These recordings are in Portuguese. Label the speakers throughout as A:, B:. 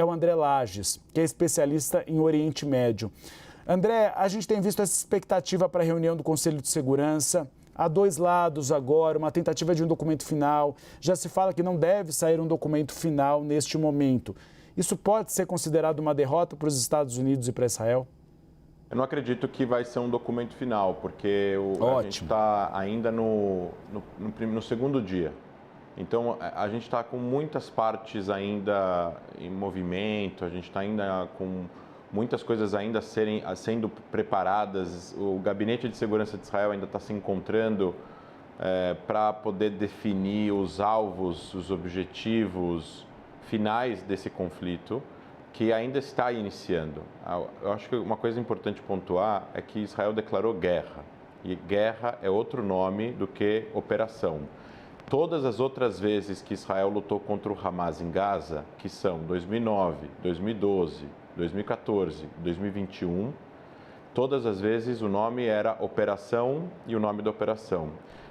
A: é o André Lages, que é especialista em Oriente Médio. André, a gente tem visto essa expectativa para a reunião do Conselho de Segurança. Há dois lados agora, uma tentativa de um documento final. Já se fala que não deve sair um documento final neste momento. Isso pode ser considerado uma derrota para os Estados Unidos e para Israel?
B: Eu não acredito que vai ser um documento final, porque a gente está ainda no segundo dia. Então, a gente está com muitas partes ainda em movimento, a gente está ainda com muitas coisas ainda sendo preparadas. O Gabinete de Segurança de Israel ainda está se encontrando para poder definir os alvos, os objetivos finais desse conflito, que ainda está iniciando. Eu acho que uma coisa importante pontuar é que Israel declarou guerra. E guerra é outro nome do que operação. Todas as outras vezes que Israel lutou contra o Hamas em Gaza, que são 2009, 2012, 2014, 2021, todas as vezes o nome era operação e o nome da operação.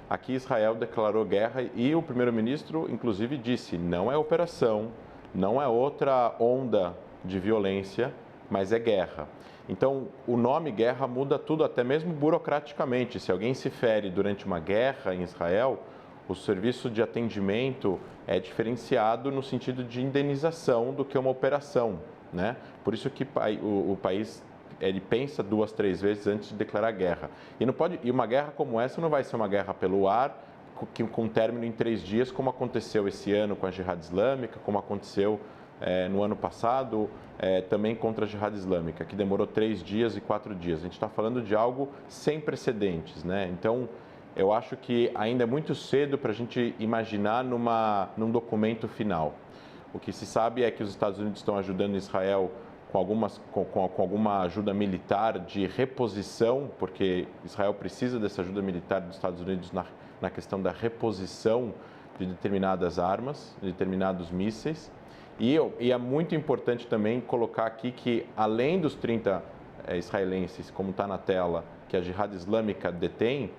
B: Aqui Israel declarou guerra e o primeiro-ministro, inclusive, disse: não é operação, não é outra onda de violência, mas é guerra. Então, o nome guerra muda tudo, até mesmo burocraticamente. Se alguém se fere durante uma guerra em Israel, o serviço de atendimento é diferenciado no sentido de indenização do que uma operação, né? Por isso que o país ele pensa 2, 3 vezes antes de declarar guerra. E uma guerra como essa não vai ser uma guerra pelo ar, com término em 3 dias, como aconteceu esse ano com a Jihad Islâmica, como aconteceu no ano passado, também contra a Jihad Islâmica, que demorou 3 dias e 4 dias. A gente está falando de algo sem precedentes, né? Então, eu acho que ainda é muito cedo para a gente imaginar num documento final. O que se sabe é que os Estados Unidos estão ajudando Israel com alguma ajuda militar de reposição, porque Israel precisa dessa ajuda militar dos Estados Unidos na questão da reposição de determinadas armas, de determinados mísseis. E é muito importante também colocar aqui que, além dos 30 israelenses, como está na tela, que a Jihad Islâmica detém,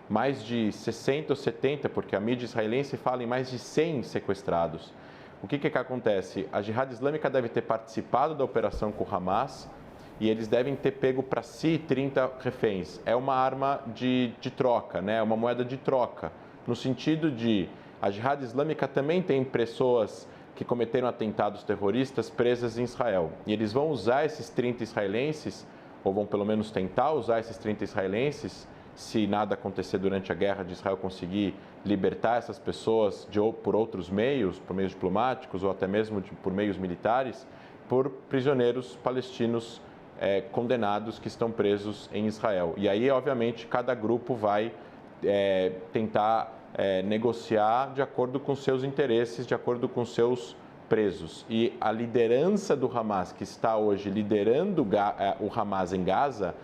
B: mais de 60 ou 70, porque a mídia israelense fala em mais de 100 sequestrados. O que acontece? A Jihad Islâmica deve ter participado da operação com o Hamas e eles devem ter pego para si 30 reféns. É uma arma de troca, né? É uma moeda de troca, no sentido de a Jihad Islâmica também tem pessoas que cometeram atentados terroristas presas em Israel. E eles vão usar esses 30 israelenses, ou vão pelo menos tentar usar esses 30 israelenses, se nada acontecer durante a guerra de Israel, conseguir libertar essas pessoas por outros meios, por meios diplomáticos ou até mesmo por meios militares, por prisioneiros palestinos condenados que estão presos em Israel. E aí, obviamente, cada grupo vai tentar negociar de acordo com seus interesses, de acordo com seus presos. E a liderança do Hamas, que está hoje liderando o Hamas em Gaza,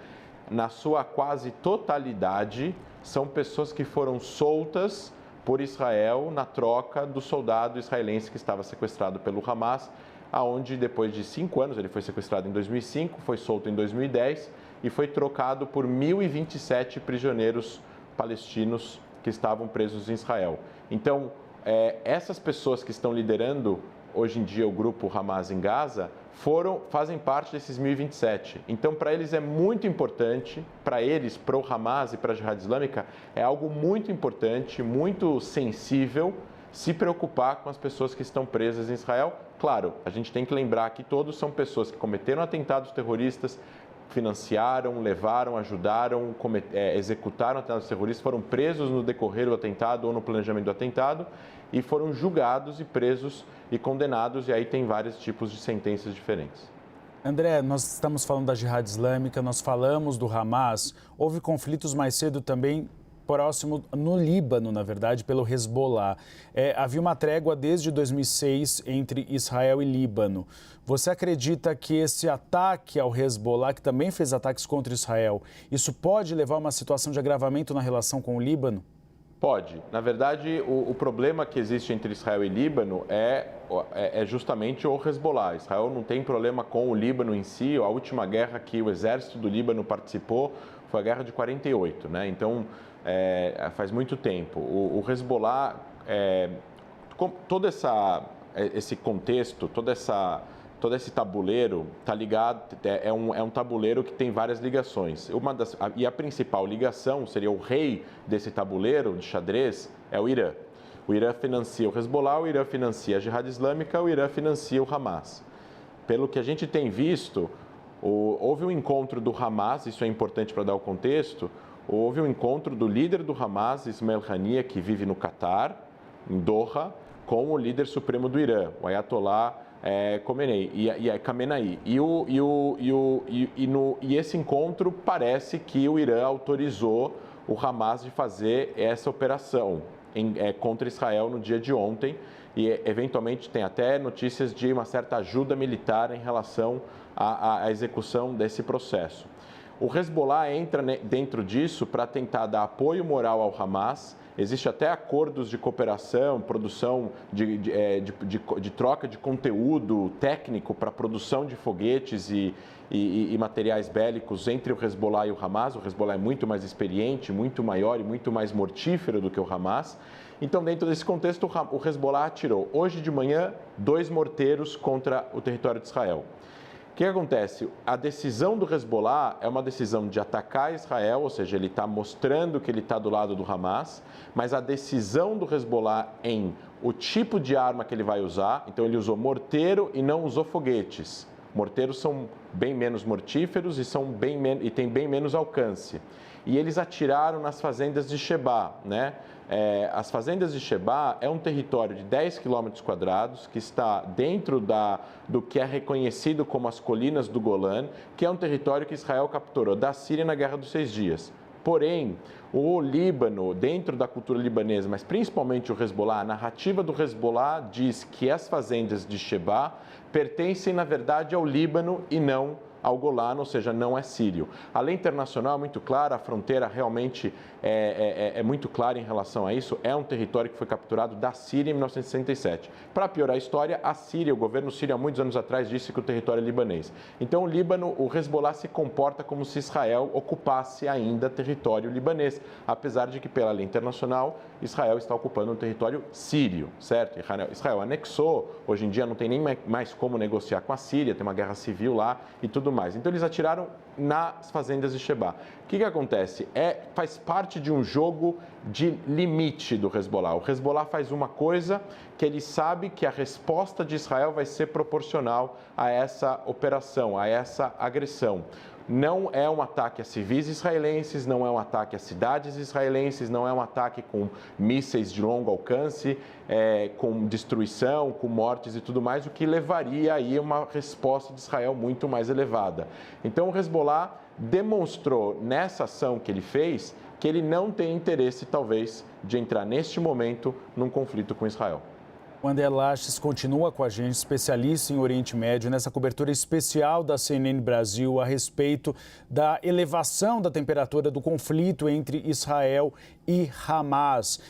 B: na sua quase totalidade, são pessoas que foram soltas por Israel na troca do soldado israelense que estava sequestrado pelo Hamas, aonde depois de 5 anos, ele foi sequestrado em 2005, foi solto em 2010 e foi trocado por 1.027 prisioneiros palestinos que estavam presos em Israel. Então, essas pessoas que estão liderando hoje em dia o grupo Hamas em Gaza fazem parte desses 1.027. Então, para eles é muito importante, para o Hamas e para a Jihad Islâmica, é algo muito importante, muito sensível, se preocupar com as pessoas que estão presas em Israel. Claro, a gente tem que lembrar que todos são pessoas que cometeram atentados terroristas, financiaram, levaram, ajudaram, executaram atentados terroristas, foram presos no decorrer do atentado ou no planejamento do atentado e foram julgados e presos e condenados, e aí tem vários tipos de sentenças diferentes.
A: André, nós estamos falando da Jihad Islâmica, nós falamos do Hamas, houve conflitos mais cedo também próximo no Líbano, na verdade, pelo Hezbollah. Havia uma trégua desde 2006 entre Israel e Líbano. Você acredita que esse ataque ao Hezbollah, que também fez ataques contra Israel, isso pode levar a uma situação de agravamento na relação com o Líbano?
B: Pode. Na verdade, o problema que existe entre Israel e Líbano é justamente o Hezbollah. Israel não tem problema com o Líbano em si. A última guerra que o exército do Líbano participou foi a guerra de 48, né? Então, faz muito tempo. O Hezbollah, todo esse contexto, toda essa todo esse tabuleiro está ligado, é um tabuleiro que tem várias ligações. E a principal ligação seria o rei desse tabuleiro de xadrez, é o Irã. O Irã financia o Hezbollah, o Irã financia a Jihad Islâmica, o Irã financia o Hamas. Pelo que a gente tem visto, houve um encontro do Hamas, isso é importante para dar o contexto, houve um encontro do líder do Hamas, Ismail Haniyeh, que vive no Catar, em Doha, com o líder supremo do Irã, o Ayatollah Khamenei. E esse encontro parece que o Irã autorizou o Hamas de fazer essa operação contra Israel no dia de ontem e eventualmente tem até notícias de uma certa ajuda militar em relação à execução desse processo. O Hezbollah entra dentro disso para tentar dar apoio moral ao Hamas. Existe até acordos de cooperação, produção de troca de conteúdo técnico para produção de foguetes e materiais bélicos entre o Hezbollah e o Hamas. O Hezbollah é muito mais experiente, muito maior e muito mais mortífero do que o Hamas. Então, dentro desse contexto, o Hezbollah atirou hoje de manhã 2 morteiros contra o território de Israel. O que acontece? A decisão do Hezbollah é uma decisão de atacar Israel, ou seja, ele está mostrando que ele está do lado do Hamas, mas a decisão do Hezbollah em o tipo de arma que ele vai usar, então ele usou morteiro e não usou foguetes. Morteiros são bem menos mortíferos e têm bem menos alcance. E eles atiraram nas fazendas de Shebaa, né? As fazendas de Shebaa é um território de 10 km² que está dentro do que é reconhecido como as colinas do Golã, que é um território que Israel capturou da Síria na Guerra dos 6 Dias. Porém, o Líbano, dentro da cultura libanesa, mas principalmente o Hezbollah, a narrativa do Hezbollah diz que as fazendas de Shebaa pertencem, na verdade, ao Líbano e não ao Golã, ou seja, não é sírio. A lei internacional é muito clara, a fronteira realmente é muito clara em relação a isso, é um território que foi capturado da Síria em 1967. Para piorar a história, a Síria, o governo sírio há muitos anos atrás disse que o território é libanês. Então o Líbano, o Hezbollah se comporta como se Israel ocupasse ainda território libanês, apesar de que pela lei internacional Israel está ocupando um território sírio, certo? Israel anexou, hoje em dia não tem nem mais como negociar com a Síria, tem uma guerra civil lá e tudo mais. Então eles atiraram nas fazendas de Shebaa. O que acontece? Faz parte de um jogo de limite do Hezbollah. O Hezbollah faz uma coisa que ele sabe que a resposta de Israel vai ser proporcional a essa operação, a essa agressão. Não é um ataque a civis israelenses, não é um ataque a cidades israelenses, não é um ataque com mísseis de longo alcance, com destruição, com mortes e tudo mais, o que levaria aí uma resposta de Israel muito mais elevada. Então o Hezbollah demonstrou nessa ação que ele fez que ele não tem interesse, talvez, de entrar neste momento num conflito com Israel.
A: O André Laches continua com a gente, especialista em Oriente Médio, nessa cobertura especial da CNN Brasil a respeito da elevação da temperatura do conflito entre Israel e Hamas.